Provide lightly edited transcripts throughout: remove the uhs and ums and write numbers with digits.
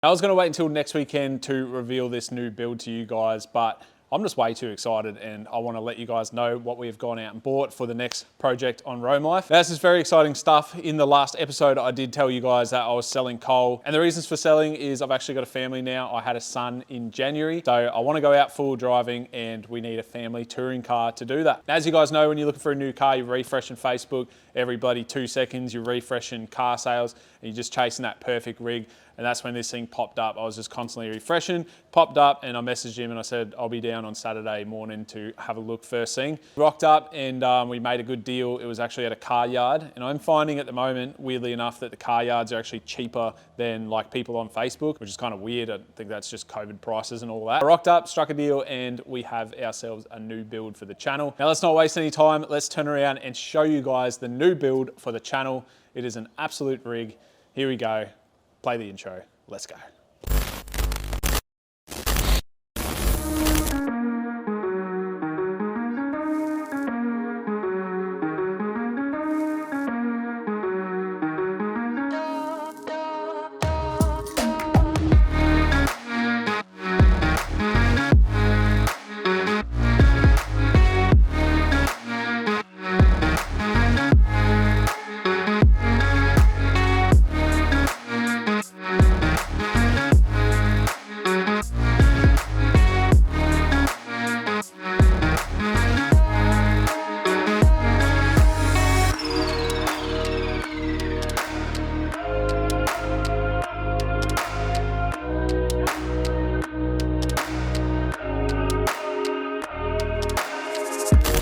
I was going to wait until next weekend to reveal this new build to you guys, but I'm just way too excited and I want to let you guys know what we have gone out and bought for the next project on Roam Life. Now, this is very exciting stuff. In the last episode, I did tell you guys that I was selling coal, and the reasons for selling is I've actually got a family now. I had a son in January, so I want to go out full driving and we need a family touring car to do that. Now, as you guys know, when you're looking for a new car, you're refreshing Facebook every bloody 2 seconds, you're refreshing car sales and you're just chasing that perfect rig. And that's when this thing popped up. I was just constantly refreshing, popped up, and I messaged him and I said, I'll be down on Saturday morning to have a look first thing. Rocked up and we made a good deal. It was actually at a car yard. And I'm finding at the moment, weirdly enough, that the car yards are actually cheaper than like people on Facebook, which is kind of weird. I think that's just COVID prices and all that. I rocked up, struck a deal, and we have ourselves a new build for the channel. Now let's not waste any time. Let's turn around and show you guys the new build for the channel. It is an absolute rig. Here we go. Play the intro. Let's go.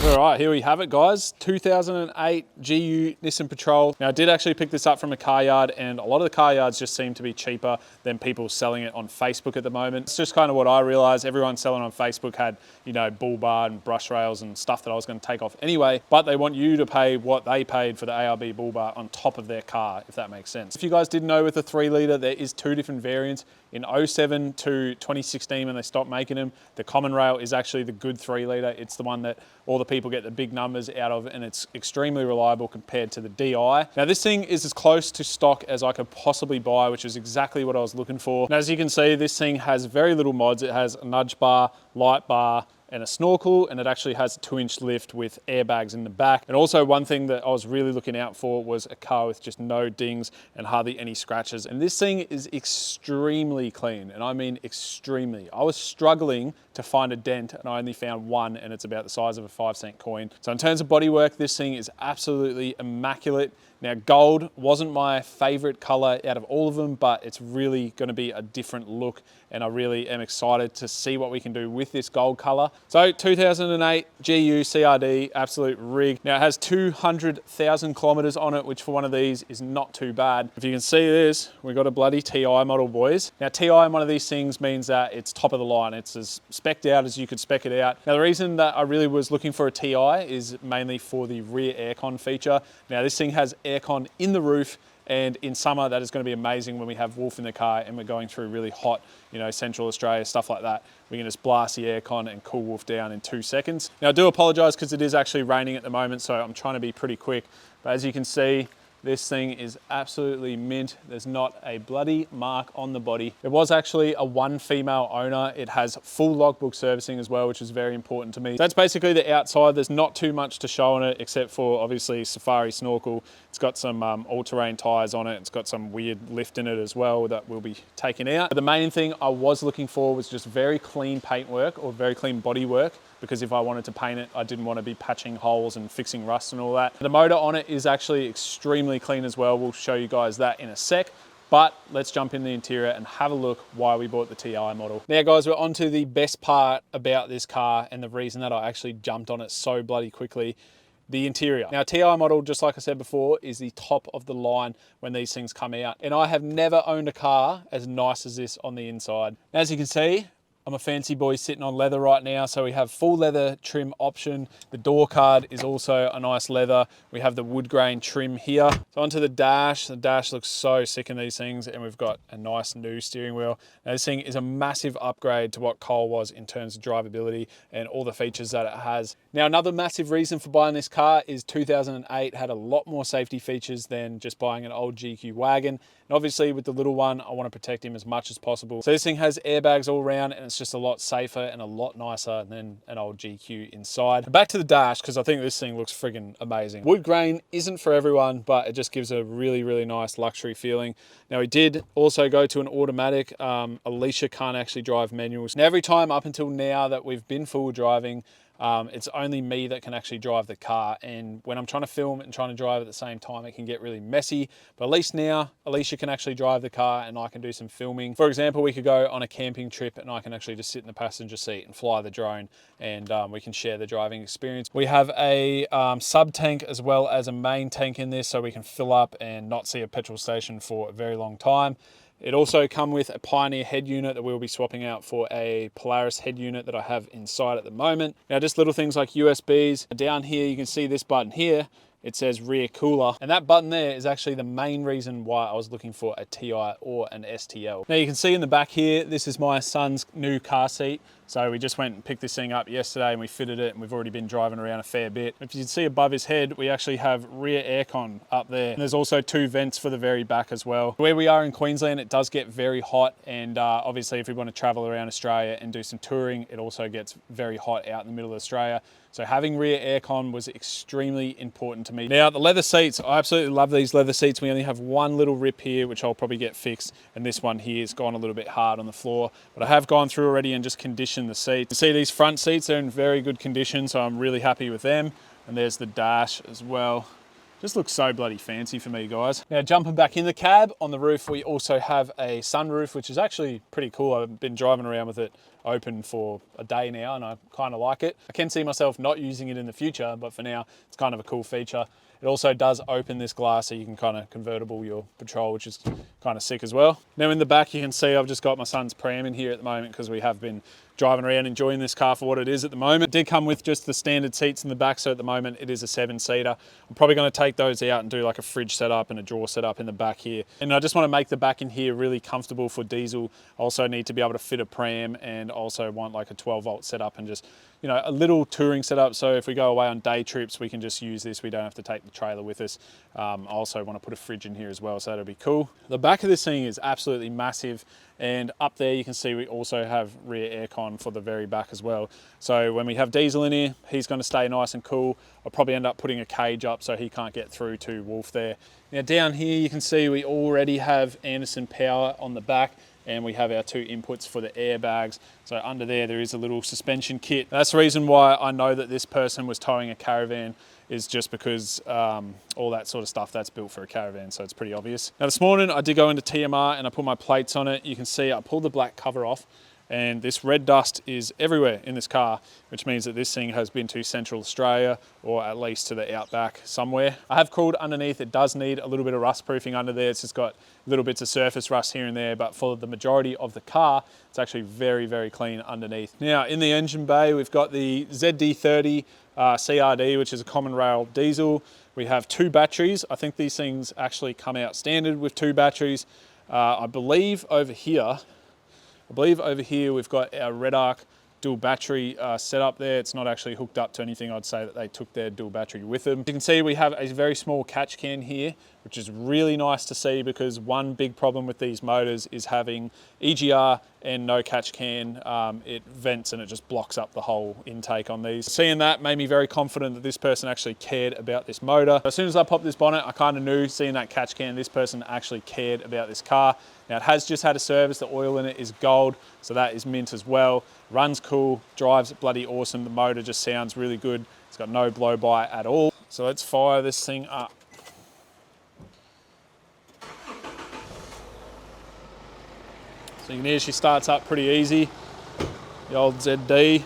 All right, here we have it, guys. 2008 GU Nissan Patrol. Now, I did actually pick this up from a car yard, and a lot of the car yards just seem to be cheaper than people selling it on Facebook at the moment. It's just kind of what I realized. Everyone selling on Facebook had, you know, bull bar and brush rails and stuff that I was going to take off anyway, but they want you to pay what they paid for the ARB bull bar on top of their car, if that makes sense. If you guys didn't know, with the 3 litre, there is 2 different variants. In 07 to 2016, when they stopped making them, the common rail is actually the good 3 litre. It's the one that all the people get the big numbers out of, and it's extremely reliable compared to the DI. Now, this thing is as close to stock as I could possibly buy, which is exactly what I was looking for. Now, as you can see, this thing has very little mods. It has a nudge bar, light bar, and a snorkel, and it actually has a 2-inch lift with airbags in the back. And also, one thing that I was really looking out for was a car with just no dings and hardly any scratches. And this thing is extremely clean, and I mean extremely. I was struggling to find a dent, and I only found one, and it's about the size of a 5-cent coin. So in terms of bodywork, this thing is absolutely immaculate. Now, gold wasn't my favorite color out of all of them, but it's really going to be a different look, and I really am excited to see what we can do with this gold color. So 2008 GU CRD, absolute rig. Now, it has 200,000 kilometers on it, which for one of these is not too bad. If you can see this, we've got a bloody TI model, boys. Now, TI in one of these things means that it's top of the line. It's as spec'd out as you could spec it out. Now, the reason that I really was looking for a TI is mainly for the rear aircon feature. Now, this thing has aircon in the roof, and in summer that is going to be amazing when we have Wolf in the car and we're going through really hot, you know, Central Australia, stuff like that. We can just blast the aircon and cool Wolf down in 2 seconds. Now, I do apologize because it is actually raining at the moment, so I'm trying to be pretty quick. But as you can see, this thing is absolutely mint. There's not a bloody mark on the body. It was actually a 1 female owner. It has full logbook servicing as well, which is very important to me. So that's basically the outside. There's not too much to show on it, except for obviously Safari snorkel. It's got some all-terrain tires on it. It's got some weird lift in it as well that we'll be taking out. But the main thing I was looking for was just very clean paintwork or very clean bodywork, because if I wanted to paint it, I didn't want to be patching holes and fixing rust and all that. The motor on it is actually extremely clean as well. We'll show you guys that in a sec. But let's jump in the interior and have a look why we bought the TI model. Now, guys, we're on to the best part about this car and the reason that I actually jumped on it so bloody quickly. The interior. Now, TI model, just like I said before, is the top of the line when these things come out. And I have never owned a car as nice as this on the inside. As you can see, I'm a fancy boy sitting on leather right now, so we have full leather trim option. The door card is also a nice leather. We have the wood grain trim here. So onto the dash. The dash looks so sick in these things, and we've got a nice new steering wheel. Now this thing is a massive upgrade to what Cole was in terms of drivability and all the features that it has. Now another massive reason for buying this car is 2008 had a lot more safety features than just buying an old GQ wagon. And obviously with the little one, I want to protect him as much as possible. So this thing has airbags all around, and it's just a lot safer and a lot nicer than an old GQ inside. Back to the dash, because I think this thing looks friggin' amazing. Wood grain isn't for everyone, but it just gives a really, really nice luxury feeling. Now we did also go to an automatic. Alicia can't actually drive manuals. Now every time up until now that we've been full driving, it's only me that can actually drive the car, and when I'm trying to film and trying to drive at the same time, it can get really messy. But at least now Alicia can actually drive the car and I can do some filming. For example, we could go on a camping trip and I can actually just sit in the passenger seat and fly the drone, and we can share the driving experience. We have a sub tank as well as a main tank in this, so we can fill up and not see a petrol station for a very long time. It also comes with a Pioneer head unit that we'll be swapping out for a Polaris head unit that I have inside at the moment. Now just little things like USBs. Down here you can see this button here. It says rear cooler, and that button there is actually the main reason why I was looking for a TI or an STL. Now you can see in the back here, this is my son's new car seat. So we just went and picked this thing up yesterday and we fitted it, and we've already been driving around a fair bit. If you can see above his head, we actually have rear aircon up there. And there's also 2 vents for the very back as well. Where we are in Queensland, it does get very hot, and obviously if we want to travel around Australia and do some touring, it also gets very hot out in the middle of Australia. So having rear aircon was extremely important to me. Now the leather seats, I absolutely love these leather seats. We only have one little rip here, which I'll probably get fixed. And this one here has gone a little bit hard on the floor, but I have gone through already and just conditioned the seats. You see these front seats, they're in very good condition, so I'm really happy with them. And there's the dash as well. Just looks so bloody fancy for me, guys. Now jumping back in the cab, on the roof we also have a sunroof, which is actually pretty cool. I've been driving around with it open for a day now and I kind of like it. I can see myself not using it in the future, but for now it's kind of a cool feature. It also does open this glass so you can kind of convertible your Patrol, which is kind of sick as well. Now in the back you can see I've just got my son's pram in here at the moment because we have been driving around enjoying this car for what it is at the moment. It did come with just the standard seats in the back, so at the moment it is a 7-seater. I'm probably going to take those out and do like a fridge setup and a drawer setup in the back here. And I just want to make the back in here really comfortable for diesel. I also need to be able to fit a pram, and also want like a 12-volt setup and just, you know, a little touring setup. So if we go away on day trips, we can just use this. We don't have to take the trailer with us. I also want to put a fridge in here as well, so that'll be cool. The back of this thing is absolutely massive. And up there you can see we also have rear aircon for the very back as well. So when we have Diesel in here, he's going to stay nice and cool. I'll probably end up putting a cage up so he can't get through to Wolf there. Now down here you can see we already have Anderson power on the back, and we have our 2 inputs for the airbags. So under there is a little suspension kit. That's the reason why I know that this person was towing a caravan, is just because all that sort of stuff that's built for a caravan, so it's pretty obvious. Now this morning I did go into TMR and I put my plates on it. You can see I pulled the black cover off, and this red dust is everywhere in this car, which means that this thing has been to Central Australia, or at least to the outback somewhere. I have crawled underneath. It does need a little bit of rust proofing under there. It's just got little bits of surface rust here and there, but for the majority of the car, it's actually very, very clean underneath. Now in the engine bay, we've got the ZD30 CRD, which is a common rail diesel. We have 2 batteries. I think these things actually come out standard with 2 batteries. I believe over here we've got our Redarc dual battery setup there. It's not actually hooked up to anything. I'd say that they took their dual battery with them. You can see we have a very small catch can here, which is really nice to see, because one big problem with these motors is having EGR and no catch can. It vents and it just blocks up the whole intake on these. Seeing that made me very confident that this person actually cared about this motor. As soon as I popped this bonnet, I kind of knew, seeing that catch can, this person actually cared about this car. Now it has just had a service. The oil in it is gold, so that is mint as well. Runs cool, drives bloody awesome. The motor just sounds really good. It's got no blow by at all. So let's fire this thing up. So you can hear she starts up pretty easy. The old ZD.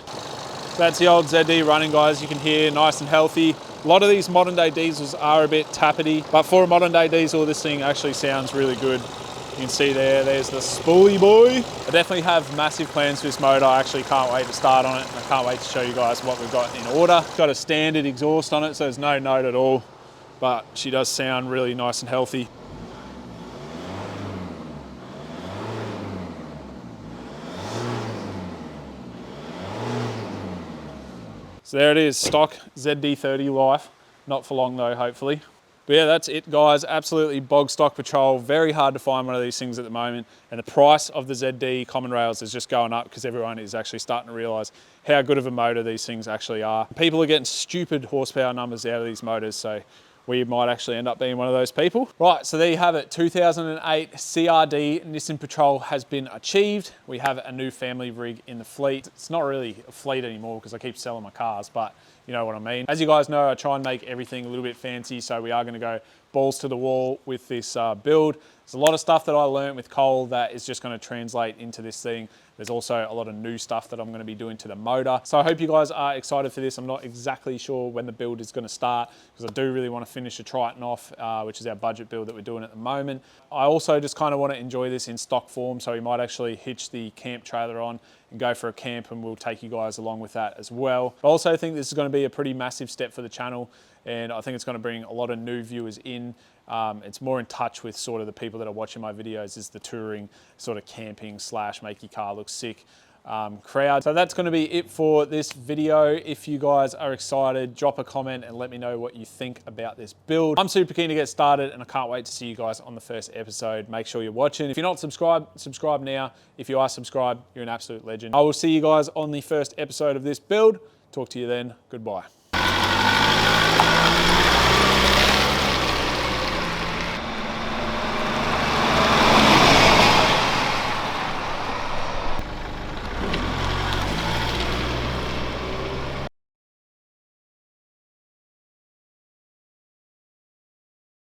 That's the old ZD running, guys. You can hear nice and healthy. A lot of these modern day diesels are a bit tappety, but for a modern day diesel, this thing actually sounds really good. You can see there's the spoolie boy. I definitely have massive plans for this motor. I actually can't wait to start on it, and I can't wait to show you guys what we've got in order. It's got a standard exhaust on it, so there's no note at all, but she does sound really nice and healthy. So there it is, stock ZD30 life. Not for long though, hopefully. But yeah, that's it guys. Absolutely bog stock Patrol. Very hard to find one of these things at the moment. And the price of the ZD common rails is just going up because everyone is actually starting to realize how good of a motor these things actually are. People are getting stupid horsepower numbers out of these motors, so we might actually end up being one of those people. Right, so there you have it. 2008 CRD Nissan Patrol has been achieved. We have a new family rig in the fleet. It's not really a fleet anymore because I keep selling my cars, but you know what I mean. As you guys know, I try and make everything a little bit fancy, so we are gonna go balls to the wall with this build. There's a lot of stuff that I learned with Cole that is just gonna translate into this thing. There's also a lot of new stuff that I'm gonna be doing to the motor. So I hope you guys are excited for this. I'm not exactly sure when the build is gonna start because I do really wanna finish the Triton off, which is our budget build that we're doing at the moment. I also just kind of wanna enjoy this in stock form, so we might actually hitch the camp trailer on and go for a camp, and we'll take you guys along with that as well. I also think this is gonna be a pretty massive step for the channel, and I think it's gonna bring a lot of new viewers in. It's more in touch with sort of the people that are watching my videos, is the touring, sort of camping / make your car look sick crowd. So that's going to be it for this video. If you guys are excited, drop a comment and let me know what you think about this build. I'm super keen to get started, and I can't wait to see you guys on the first episode. Make sure you're watching. If you're not subscribed, subscribe now. If you are subscribed, you're an absolute legend. I will see you guys on the first episode of this build. Talk to you then. Goodbye.